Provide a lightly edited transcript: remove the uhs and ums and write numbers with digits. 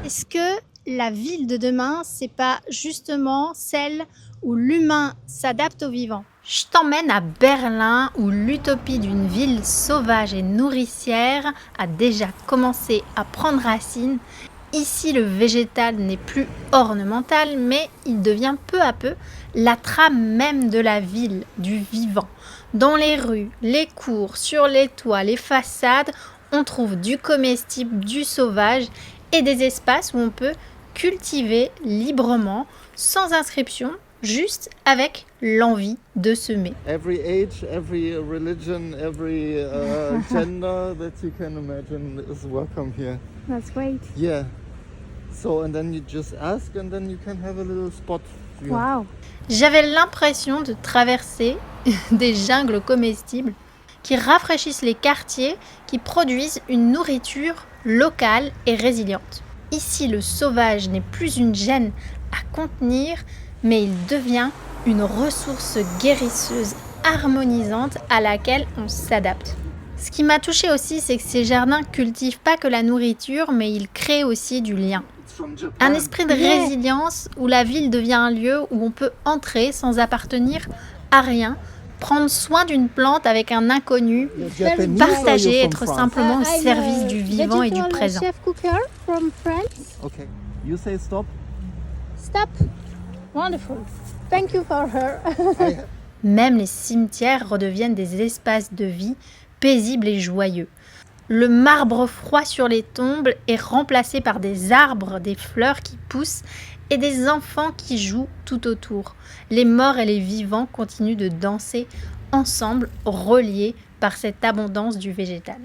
Est-ce que la ville de demain, c'est pas justement celle où l'humain s'adapte au vivant? Je t'emmène à Berlin où l'utopie d'une ville sauvage et nourricière a déjà commencé à prendre racine. Ici, le végétal n'est plus ornemental, mais il devient peu à peu la trame même de la ville, du vivant. Dans les rues, les cours, sur les toits, les façades, on trouve du comestible, du sauvage et des espaces où on peut cultiver librement, sans inscription, juste avec l'envie de semer. Every age, every religion, every gender that you can imagine is welcome here. That's great. Yeah. So, and then you just ask and then you can have a little spot. Yeah. Wow. J'avais l'impression de traverser des jungles comestibles qui rafraîchissent les quartiers, qui produisent une nourriture locale et résiliente. Ici, le sauvage n'est plus une gêne à contenir, mais il devient une ressource guérisseuse, harmonisante à laquelle on s'adapte. Ce qui m'a touchée aussi, c'est que ces jardins cultivent pas que la nourriture, mais ils créent aussi du lien. Un esprit de résilience où la ville devient un lieu où on peut entrer sans appartenir à rien, prendre soin d'une plante avec un inconnu, partager, être simplement au service du vivant et du présent. Chef cooker from France. Okay. You say stop. Stop. Wonderful. Thank you for her. Même les cimetières redeviennent des espaces de vie paisibles et joyeux. Le marbre froid sur les tombes est remplacé par des arbres, des fleurs qui poussent et des enfants qui jouent tout autour. Les morts et les vivants continuent de danser ensemble, reliés par cette abondance du végétal.